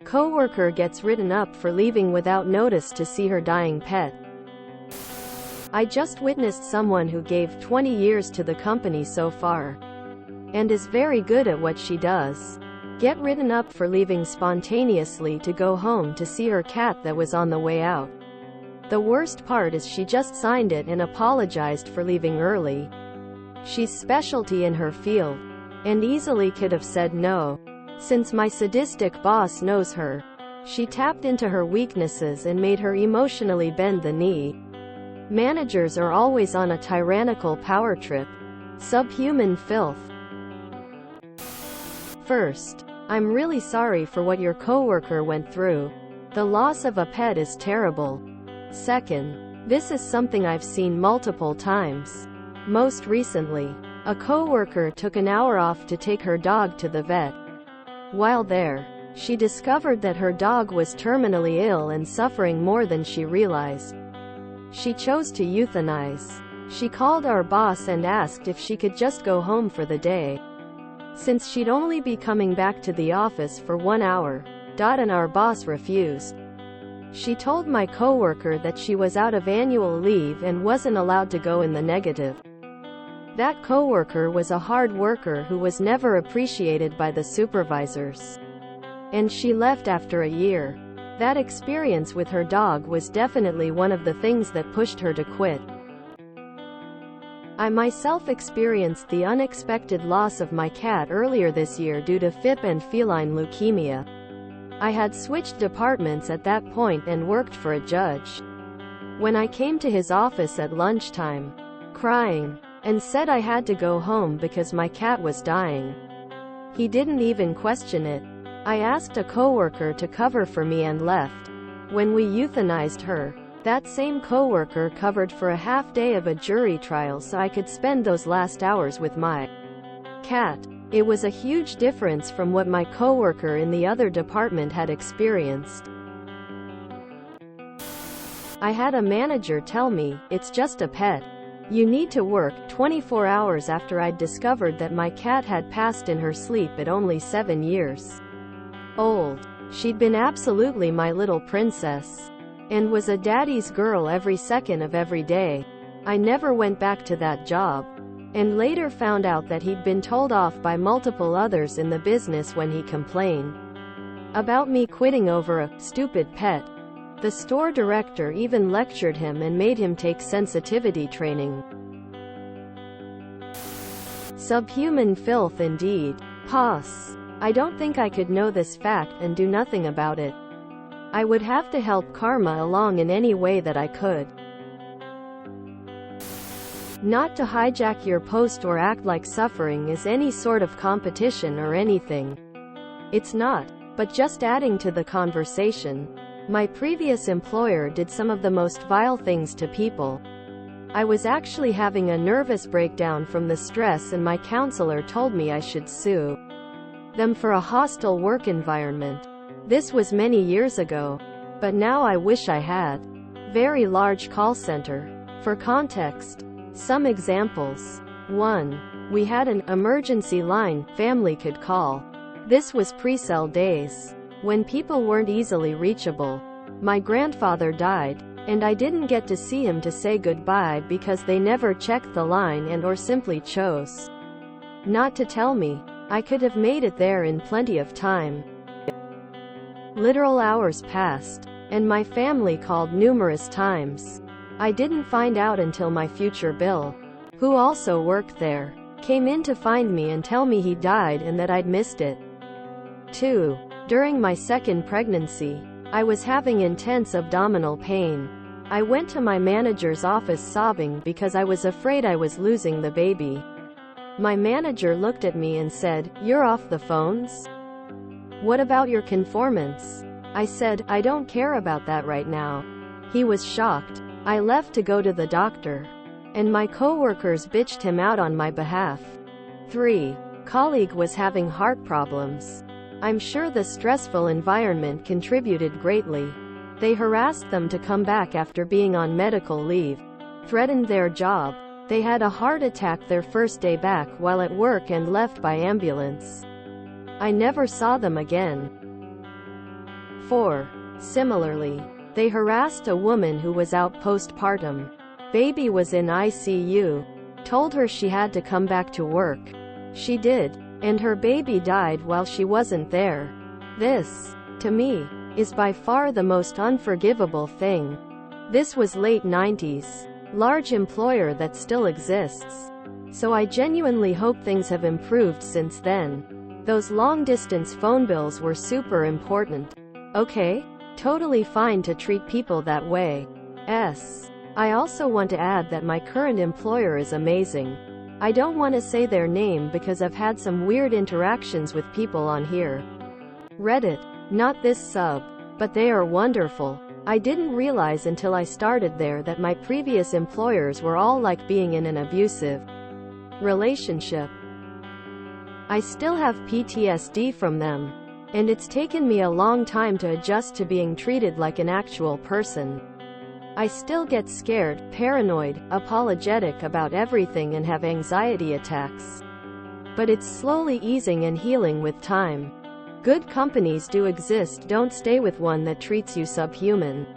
Coworker gets written up for leaving without notice to see her dying pet. I just witnessed someone who gave 20 years to the company so far, and is very good at what she does, get written up for leaving spontaneously to go home to see her cat that was on the way out. The worst part is she just signed it and apologized for leaving early. She's specialty in her field, and easily could have said no. Since my sadistic boss knows her, she tapped into her weaknesses and made her emotionally bend the knee. Managers are always on a tyrannical power trip. Subhuman filth. First, I'm really sorry for what your coworker went through. The loss of a pet is terrible. Second, this is something I've seen multiple times. Most recently, a coworker took an hour off to take her dog to the vet. While there, she discovered that her dog was terminally ill and suffering more than she realized. She chose to euthanize. She called our boss and asked if she could just go home for the day, since she'd only be coming back to the office for 1 hour. And our boss refused. She told my coworker that she was out of annual leave and wasn't allowed to go in the negative. That coworker was a hard worker who was never appreciated by the supervisors, and she left after a year. That experience with her dog was definitely one of the things that pushed her to quit. I myself experienced the unexpected loss of my cat earlier this year due to FIP and feline leukemia. I had switched departments at that point and worked for a judge. When I came to his office at lunchtime, crying, and said I had to go home because my cat was dying, he didn't even question it. I asked a coworker to cover for me and left. When we euthanized her, that same coworker covered for a half day of a jury trial so I could spend those last hours with my cat. It was a huge difference from what my coworker in the other department had experienced. I had a manager tell me, "It's just a pet. You need to work." 24 hours after I'd discovered that my cat had passed in her sleep at only 7 years old. She'd been absolutely my little princess, and was a daddy's girl every second of every day. I never went back to that job, and later found out that he'd been told off by multiple others in the business when he complained about me quitting over a stupid pet. The store director even lectured him and made him take sensitivity training. Subhuman filth indeed. Pause. I don't think I could know this fact and do nothing about it. I would have to help karma along in any way that I could. Not to hijack your post or act like suffering is any sort of competition or anything. It's not, but just adding to the conversation. My previous employer did some of the most vile things to people. I was actually having a nervous breakdown from the stress, and my counselor told me I should sue them for a hostile work environment. This was many years ago, but now I wish I had. Very large call center. For context, some examples. 1. We had an emergency line family could call. This was pre-cell days, when people weren't easily reachable. My grandfather died, and I didn't get to see him to say goodbye because they never checked the line and or simply chose not to tell me. I could have made it there in plenty of time. Literal hours passed, and my family called numerous times. I didn't find out until my future Bill, who also worked there, came in to find me and tell me he died and that I'd missed it. 2. During my second pregnancy, I was having intense abdominal pain. I went to my manager's office sobbing because I was afraid I was losing the baby. My manager looked at me and said, "You're off the phones? What about your conformance?" I said, "I don't care about that right now." He was shocked. I left to go to the doctor, and my coworkers bitched him out on my behalf. 3. Colleague was having heart problems. I'm sure the stressful environment contributed greatly. They harassed them to come back after being on medical leave, threatened their job. They had a heart attack their first day back while at work and left by ambulance. I never saw them again. 4. Similarly, they harassed a woman who was out postpartum. Baby was in ICU. Told her she had to come back to work. She did. And her baby died while she wasn't there. This, to me, is by far the most unforgivable thing. This was late 90s. Large employer that still exists. So I genuinely hope things have improved since then. Those long-distance phone bills were super important. Okay? Totally fine to treat people that way. I also want to add that my current employer is amazing. I don't want to say their name because I've had some weird interactions with people on here. Reddit. Not this sub. But they are wonderful. I didn't realize until I started there that my previous employers were all like being in an abusive relationship. I still have PTSD from them. And it's taken me a long time to adjust to being treated like an actual person. I still get scared, paranoid, apologetic about everything and have anxiety attacks. But it's slowly easing and healing with time. Good companies do exist. Don't stay with one that treats you subhuman.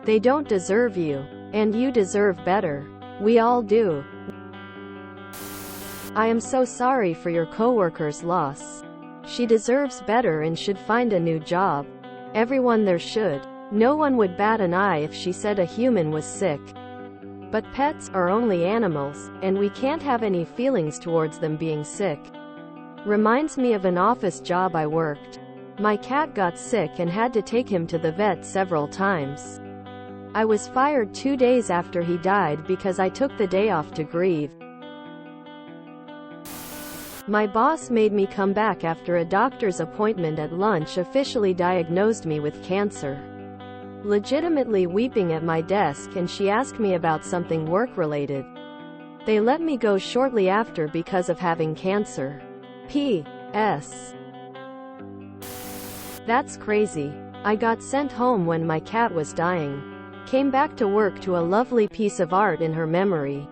They don't deserve you. And you deserve better. We all do. I am so sorry for your coworker's loss. She deserves better and should find a new job. Everyone there should. No one would bat an eye if she said a human was sick. But pets are only animals, and we can't have any feelings towards them being sick. Reminds me of an office job I worked. My cat got sick and had to take him to the vet several times. I was fired 2 days after he died because I took the day off to grieve. My boss made me come back after a doctor's appointment at lunch officially diagnosed me with cancer. Legitimately weeping at my desk, and she asked me about something work-related. They let me go shortly after because of having cancer. P.S. That's crazy. I got sent home when my cat was dying. Came back to work to a lovely piece of art in her memory.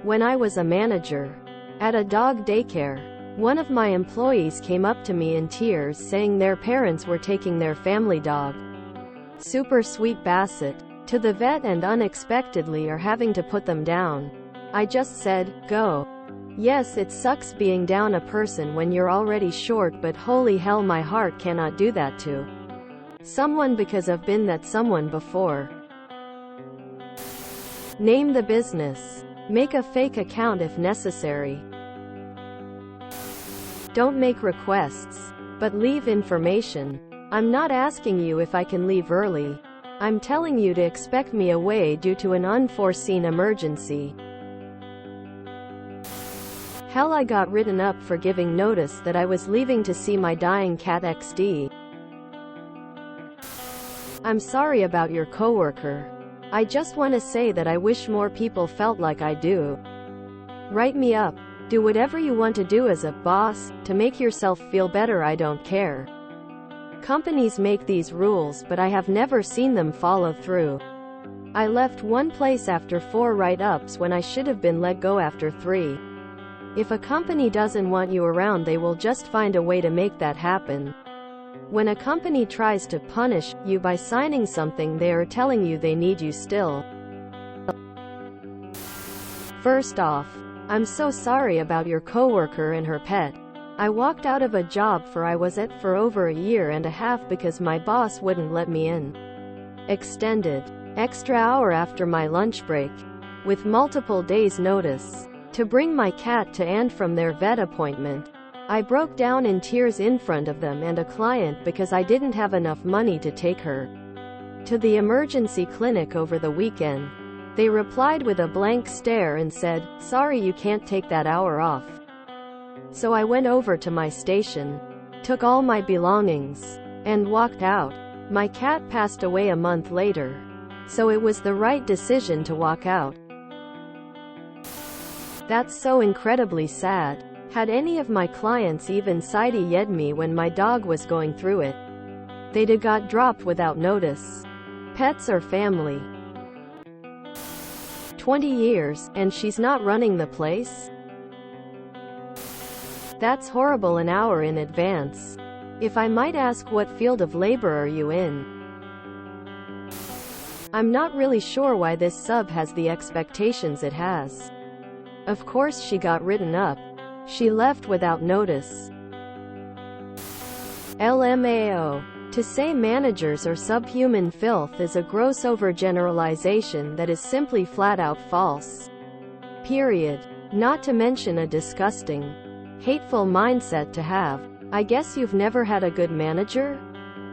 When I was a manager at a dog daycare, one of my employees came up to me in tears saying their parents were taking their family dog, super sweet Basset, to the vet and unexpectedly are having to put them down. I just said, go. Yes, it sucks being down a person when you're already short, but holy hell, my heart cannot do that to someone because I've been that someone before. Name the business. Make a fake account if necessary. Don't make requests, but leave information. I'm not asking you if I can leave early. I'm telling you to expect me away due to an unforeseen emergency. Hell, I got written up for giving notice that I was leaving to see my dying cat XD. I'm sorry about your coworker. I just want to say that I wish more people felt like I do. Write me up. Do whatever you want to do as a boss, to make yourself feel better. I don't care. Companies make these rules, but I have never seen them follow through. I left one place after 4 write-ups when I should have been let go after 3. If a company doesn't want you around, they will just find a way to make that happen. When a company tries to punish you by signing something, they are telling you they need you still. First off, I'm so sorry about your coworker and her pet. I walked out of a job I was at for over a year and a half because my boss wouldn't let me in. Extended extra hour after my lunch break, with multiple days' notice, to bring my cat to and from their vet appointment. I broke down in tears in front of them and a client because I didn't have enough money to take her to the emergency clinic over the weekend. They replied with a blank stare and said, "Sorry, you can't take that hour off." So I went over to my station, took all my belongings, and walked out. My cat passed away a month later, so it was the right decision to walk out. That's so incredibly sad. Had any of my clients even sided me when my dog was going through it, they'd got dropped without notice. Pets are family. 20 years, and she's not running the place? That's horrible. An hour in advance. If I might ask, what field of labor are you in? I'm not really sure why this sub has the expectations it has. Of course she got written up. She left without notice. LMAO. To say managers are subhuman filth is a gross overgeneralization that is simply flat out false. Period. Not to mention a disgusting, hateful mindset to have. I guess you've never had a good manager?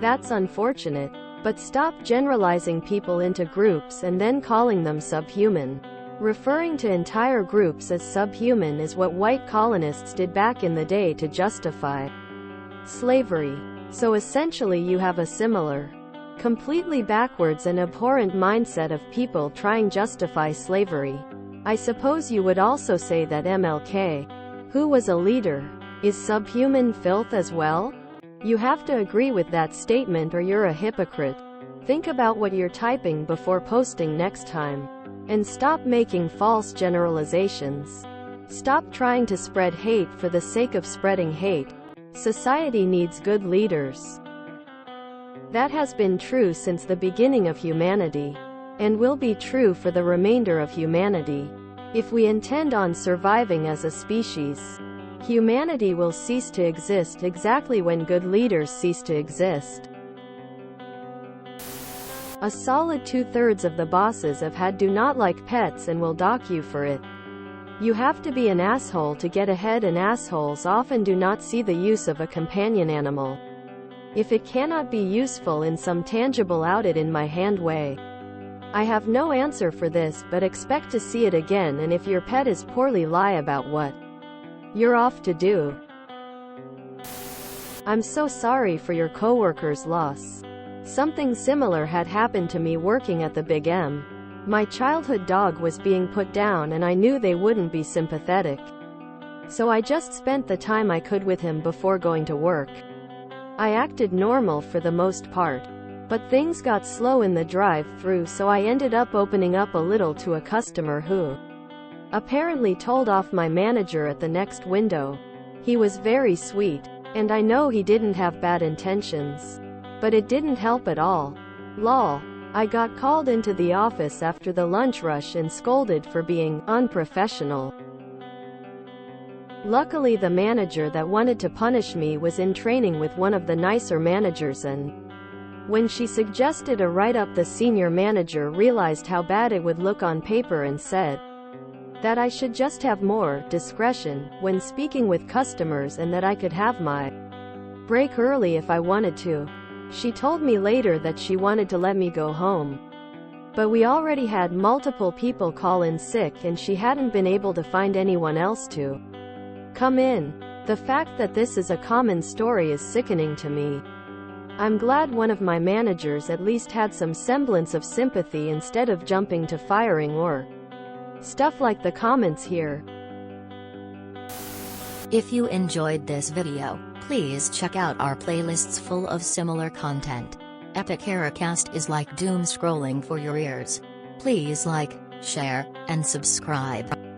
That's unfortunate. But stop generalizing people into groups and then calling them subhuman. Referring to entire groups as subhuman is what white colonists did back in the day to justify slavery. So essentially you have a similar, completely backwards and abhorrent mindset of people trying to justify slavery. I suppose you would also say that MLK, who was a leader, is subhuman filth as well? You have to agree with that statement or you're a hypocrite. Think about what you're typing before posting next time. And stop making false generalizations. Stop trying to spread hate for the sake of spreading hate. Society needs good leaders. That has been true since the beginning of humanity, and will be true for the remainder of humanity. If we intend on surviving as a species, humanity will cease to exist exactly when good leaders cease to exist. A solid 2/3 of the bosses I've had do not like pets and will dock you for it. You have to be an asshole to get ahead, and assholes often do not see the use of a companion animal. If it cannot be useful in some tangible out it in my hand way. I have no answer for this, but expect to see it again, and if your pet is poorly, lie about what you're off to do. I'm so sorry for your coworker's loss. Something similar had happened to me working at the Big M. My childhood dog was being put down and I knew they wouldn't be sympathetic. So I just spent the time I could with him before going to work. I acted normal for the most part. But things got slow in the drive-through, so I ended up opening up a little to a customer who apparently told off my manager at the next window. He was very sweet, and I know he didn't have bad intentions. But it didn't help at all. Lol. I got called into the office after the lunch rush and scolded for being unprofessional. Luckily the manager that wanted to punish me was in training with one of the nicer managers, and when she suggested a write-up, the senior manager realized how bad it would look on paper and said that I should just have more discretion when speaking with customers and that I could have my break early if I wanted to. She told me later that she wanted to let me go home. But we already had multiple people call in sick and she hadn't been able to find anyone else to come in. The fact that this is a common story is sickening to me. I'm glad one of my managers at least had some semblance of sympathy instead of jumping to firing or stuff like the comments here. If you enjoyed this video, please check out our playlists full of similar content. Epic Heracast is like doom scrolling for your ears. Please like, share, and subscribe.